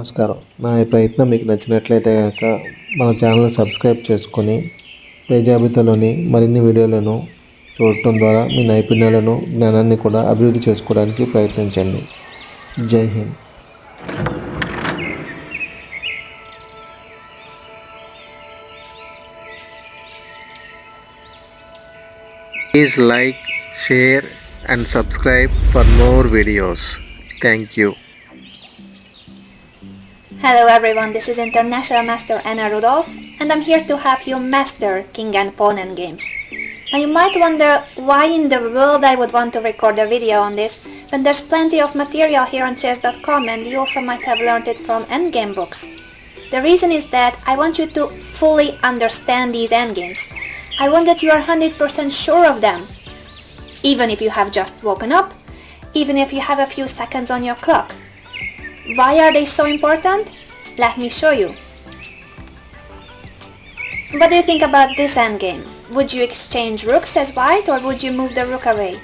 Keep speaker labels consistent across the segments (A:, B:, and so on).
A: నమస్కారం. నా ఈ ప్రయత్నం మీకు నచ్చినట్లయితే కనుక మన ఛానల్ని సబ్స్క్రైబ్ చేసుకొని పై జాబితాలోని మరిన్ని వీడియోలను చూడటం ద్వారా మీ నైపుణ్యాలను జ్ఞానాన్ని కూడా అభివృద్ధి చేసుకోవడానికి ప్రయత్నించండి. జై Hind. Please like, share and subscribe for more videos. Thank you.
B: Hello everyone, this is International Master Anna Rudolph and I'm here to help you master King and Pawn games. Now you might wonder why in the world I would want to record a video on this when there's plenty of material here on chess.com and you also might have learned it from endgame books. The reason is that I want you to fully understand these endgames. I want that you are 100% sure of them, even if you have just woken up, even if you have a few seconds on your clock. Why are they so important? Let me show you. What do you think about this endgame? Would you exchange rooks as white or would you move the rook away?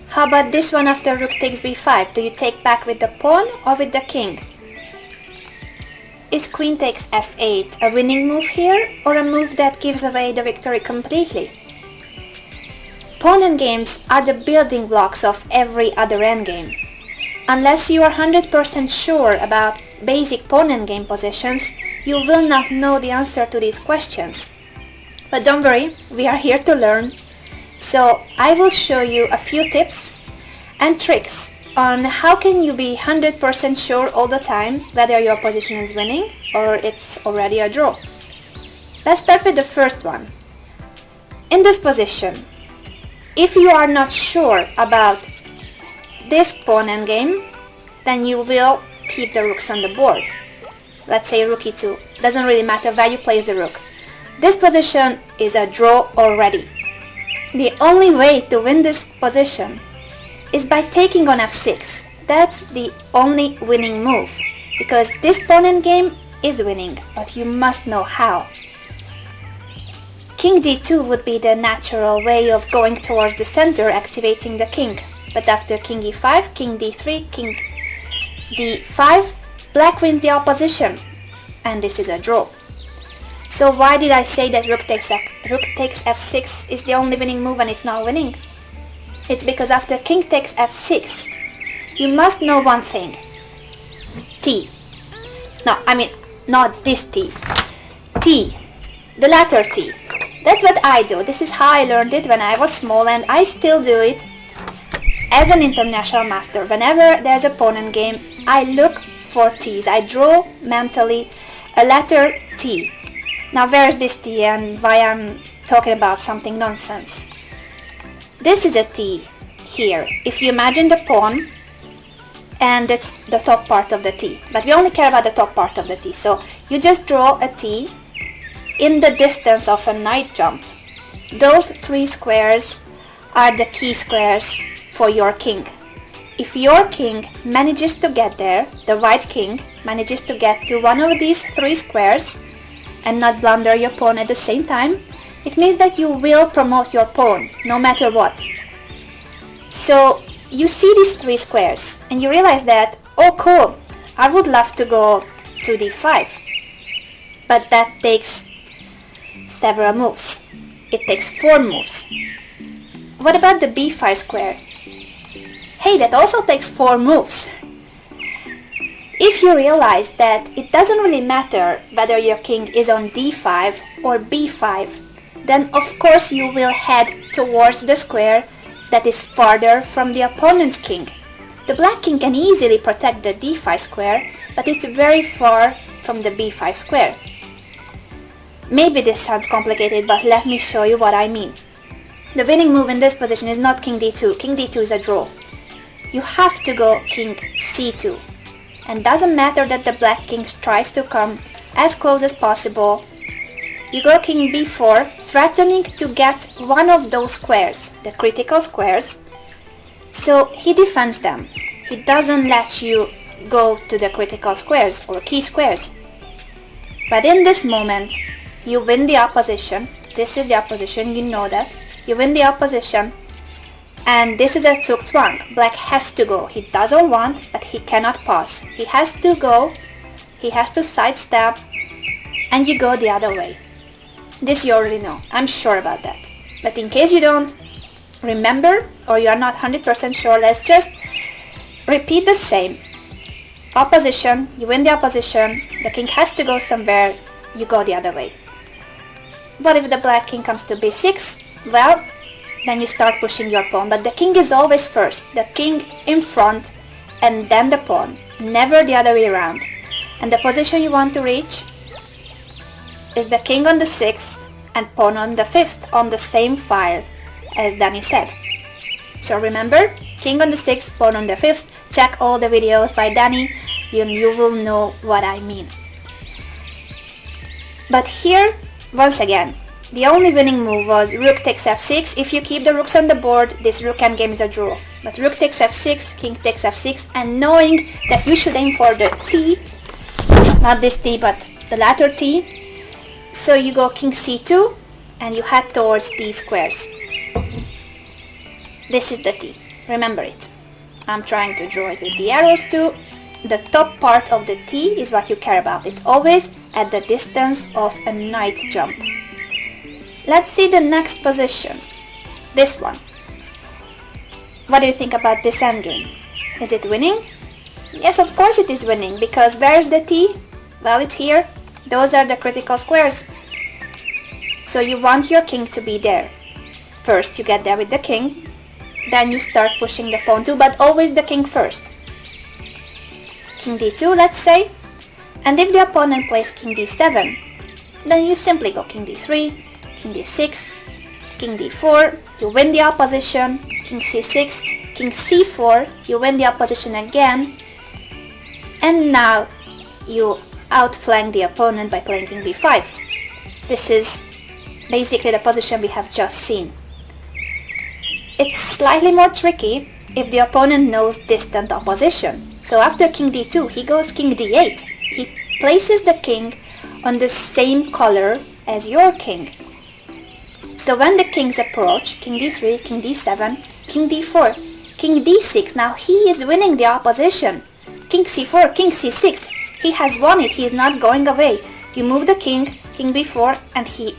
B: How about this one after rook takes b5? Do you take back with the pawn or with the king? Is queen takes f8 a winning move here or a move that gives away the victory completely? Pawn endgames are the building blocks of every other endgame. Unless you are 100% sure about basic pawn endgame positions, you will not know the answer to these questions. But don't worry, we are here to learn. So I will show you a few tips and tricks on how can you be 100% sure all the time whether your position is winning or it's already a draw. Let's start with the first one. In this position, if you are not sure about this pawn endgame, then you will keep the rooks on the board. Let's say rook e2. Doesn't really matter where you place the rook. This position is a draw already. The only way to win this position is by taking on f6. That's the only winning move, because this pawn endgame is winning, but you must know how. King d2 would be the natural way of going towards the center, activating the king. But after king e5, king d3, king d5, black wins the opposition, and this is a draw. So why did I say that rook takes f6 is the only winning move and it's not winning? It's because after king takes f6, you must know one thing. T. No, I mean, not this T. T. The letter T. That's what I do. This is how I learned it when I was small and I still do it as an international master. Whenever there's a pawn endgame, I look for T's. I draw mentally a letter T. Now where's this T and why I'm talking about something nonsense? This is a T here. If you imagine the pawn, and it's the top part of the T. But we only care about the top part of the T. So you just draw a T in the distance of a knight jump. Those three squares are the key squares for your king. If your king manages to get there, the white king manages to get to one of these three squares and not blunder your pawn at the same time, it means that you will promote your pawn no matter what. So you see these three squares and you realize that, oh cool, I would love to go to d5, but that takes several moves. It takes 4 moves. What about the b5 square? Hey, that also takes 4 moves. If you realize that it doesn't really matter whether your king is on d5 or b5, then of course you will head towards the square that is farther from the opponent's king. The black king can easily protect the d5 square, but it's very far from the b5 square. Maybe this sounds complicated, but let me show you what I mean. The winning move in this position is not king d2. King d2 is a draw. You have to go king c2. And doesn't matter that the black king tries to come as close as possible. You go king b4, threatening to get one of those squares, the critical squares. So he defends them. He doesn't let you go to the critical squares or key squares. But in this moment, you win the opposition. This is the opposition, you know that. You win the opposition And this is a Zugzwang. Black has to go. He doesn't want, but he cannot pass. He has to go, he has to sidestep, and you go the other way. This you already know, I'm sure about that. But in case you don't remember or you are not 100% sure, let's just repeat the same. Opposition, you win the opposition, the king has to go somewhere, you go the other way. What if the black king comes to b6? Well, then you start pushing your pawn, but the king is always first. The king in front and then the pawn, never the other way around. And the position you want to reach is the king on the 6th and pawn on the 5th on the same file as Danny said. So remember, king on the 6th, pawn on the 5th. Check all the videos by Danny, you will know what I mean. But here, once again, the only winning move was rook takes f6. If you keep the rooks on the board, this rook endgame is a draw. But rook takes f6, king takes f6, and knowing that you should aim for the t, not this t but the latter t, so you go king c2 and you head towards t squares. This is the t, remember it. I'm trying to draw it with the arrows too. The top part of the t is what you care about. It's always at the distance of a knight jump. Let's see the next position, this one. What do you think about this endgame? Is it winning? Yes, of course it is winning, because where is the t? Well, it's here. Those are the critical squares. So you want your king to be there. First you get there with the king, then you start pushing the pawn too, but always the king first. King d2, let's say, and if the opponent plays king d7, then you simply go king d3, king d6, king d4, you win the opposition, king c6, king c4, you win the opposition again, and now you outflank the opponent by playing king b5. This is basically the position we have just seen. It's slightly more tricky if the opponent knows distant opposition. So after king d2, he goes king d8. He places the king on the same color as your king. So when the kings approach, king d3, king d7, king d4, king d6, now he is winning the opposition. King c4, king c6, he has won it, he is not going away. You move the king, king b4, and he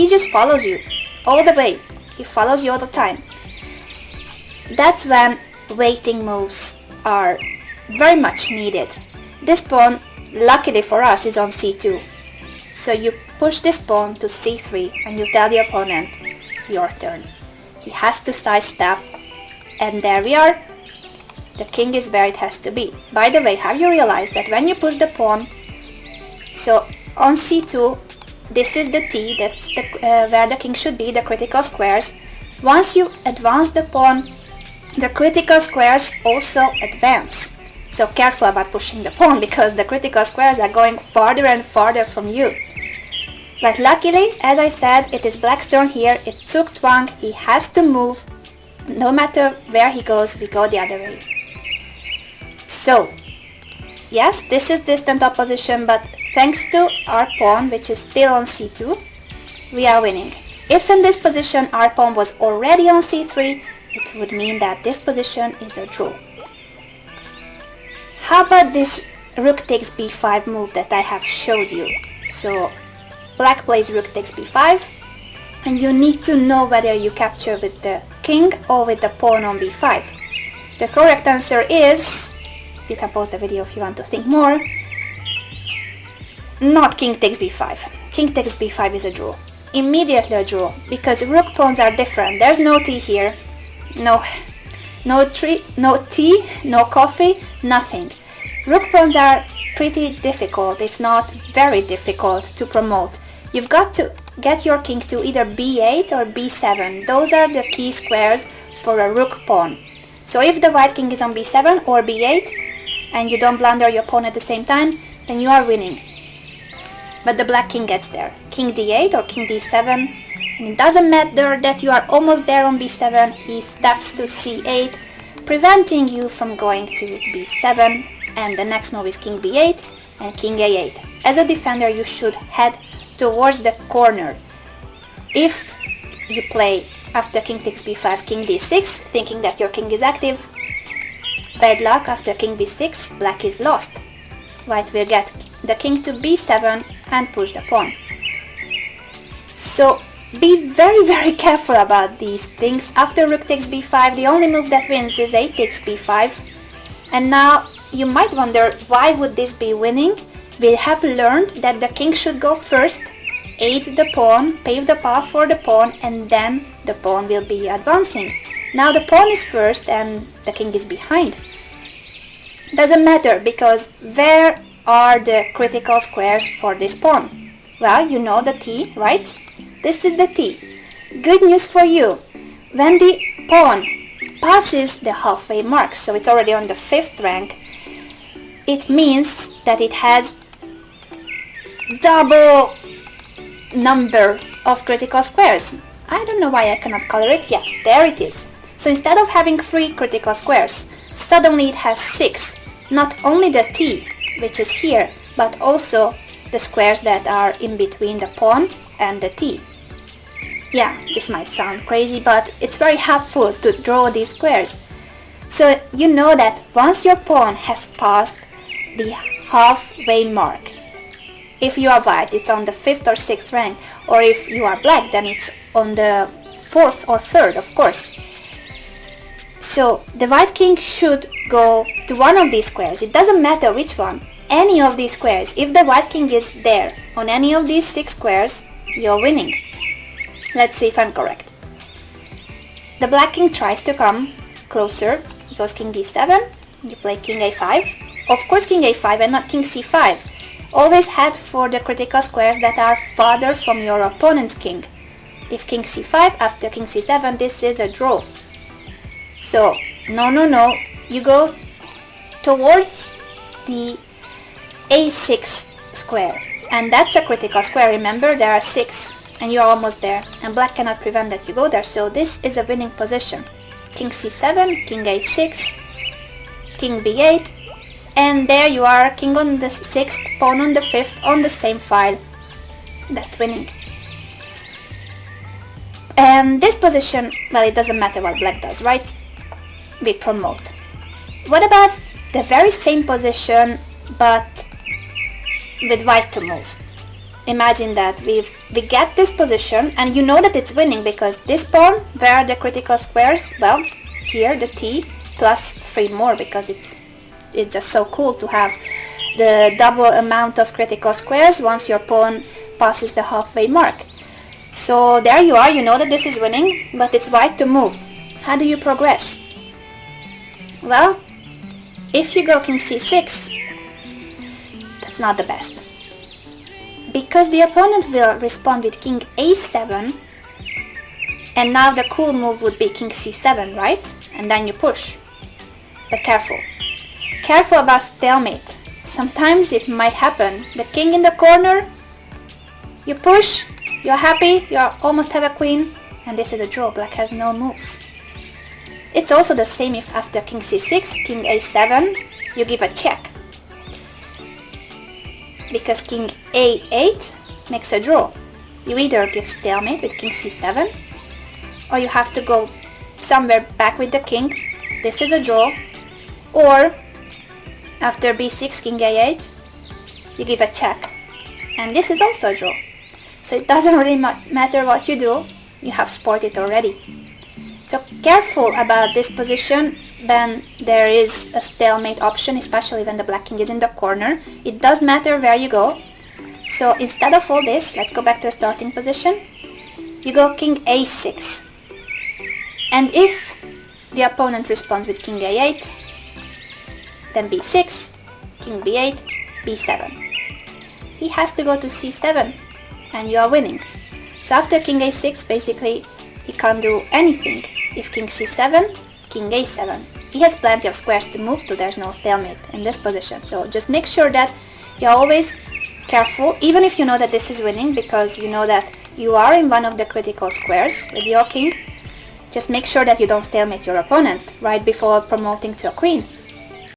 B: just follows you all the way. He follows you all the time. That's when waiting moves are very much needed. This pawn, luckily for us, is on c2. So you push this pawn to c3 and you tell the opponent, your turn. He has to sidestep, and there we are. The king is where it has to be. By the way, have you realized that when you push the pawn, so on c2, this is the t, that's where the king should be, the critical squares. Once you advance the pawn, the critical squares also advance. So careful about pushing the pawn, because the critical squares are going farther and farther from you. But luckily, as I said, it is black's turn here, it's Zugzwang, he has to move. No matter where he goes, we go the other way. So, yes, this is distant opposition, but thanks to our pawn, which is still on c2, we are winning. If in this position our pawn was already on c3, it would mean that this position is a draw. How about this rook takes b5 move that I have showed you? So black plays rook takes b5, and you need to know whether you capture with the king or with the pawn on b5. The correct answer is, you can pause the video if you want to think more, not king takes b5. King takes b5 is a draw. Immediately a draw, because rook pawns are different. There's no t here. No tea, no coffee, nothing. Rook pawns are pretty difficult, if not very difficult, to promote. You've got to get your king to either b8 or b7. Those are the key squares for a rook pawn. So if the white king is on b7 or b8, and you don't blunder your pawn at the same time, then you are winning. But the black king gets there. King d8 or king d7. And it doesn't matter that you are almost there on b7, he steps to c8, preventing you from going to b7, and the next move is king b8 and king a8. As a defender, you should head towards the corner. If you play After king takes b5, king d6, thinking that your king is active. Bad luck, after king b6, black is lost. White will get the king to b7 and push the pawn. So be very careful about these things. After rook takes b5, the only move that wins is a takes b5. And now you might wonder, why would this be winning? We have learned that the king should go first, aid the pawn, pave the path for the pawn, and then the pawn will be advancing. Now the pawn is first and the king is behind. Doesn't matter, because where are the critical squares for this pawn? Well, you know the t, right? This is the t. Good news for you. When the pawn passes the halfway mark, so it's already on the 5th rank, it means that it has double number of critical squares. I don't know why I cannot color it. Yeah, there it is. So instead of having 3 critical squares, suddenly it has 6. Not only the t, which is here, but also the squares that are in between the pawn and the t. Yeah, this might sound crazy, but it's very helpful to draw these squares. So you know that once your pawn has passed the halfway mark, if you are white, it's on the 5th or 6th rank, or if you are black, then it's on the 4th or 3rd, of course. So the white king should go to one of these squares. It doesn't matter which one, any of these squares. If the white king is there on any of these 6 squares, you're winning. Let's see if I'm correct. The black king tries to come closer. He goes king d7, you play king a5. Of course king a5 and not king c5. Always head for the critical squares that are farther from your opponent's king. If king c5, after king c7, this is a draw. So, no, you go towards the a6 square. And that's a critical square, remember, there are 6. And you're almost there, and black cannot prevent that you go there, so this is a winning position. King c7, king a6, king b8, and there you are, king on the 6th, pawn on the 5th, on the same file. That's winning. And this position, well, it doesn't matter what black does, right? We promote. What about the very same position, but with white to move? Imagine that we get this position, and you know that it's winning because this pawn, where are the critical squares? Well, here the t plus 3 more, because it's just so cool to have the double amount of critical squares once your pawn passes the halfway mark. So there you are, you know that this is winning, but it's white to move. How do you progress? Well, if you go king c6, that's not the best. Because the opponent will respond with king a7, and now the cool move would be king c7, right? And then you push. But careful. Careful about stalemate. Sometimes it might happen. The king in the corner, you push, you're happy, you almost have a queen, and this is a draw. Black has no moves. It's also the same if after king c6, king a7, you give a check. Because king a8 makes a draw. You either give stalemate with king c7, or you have to go somewhere back with the king. This is a draw. Or after b6, king a8, you give a check. And this is also a draw. So it doesn't really matter what you do, you have spoiled it already. So careful about this position when there is a stalemate option, especially when the black king is in the corner. It does matter where you go. So instead of all this, let's go back to the starting position. You go king a6. And if the opponent responds with king a8, then b6, king b8, b7. He has to go to c7, and you are winning. So after king a6, basically, he can't do anything. If king c7, king a7. He has plenty of squares to move to, there's no stalemate in this position. So just make sure that you're always careful, even if you know that this is winning, because you know that you are in one of the critical squares with your king. Just make sure that you don't stalemate your opponent right before promoting to a queen.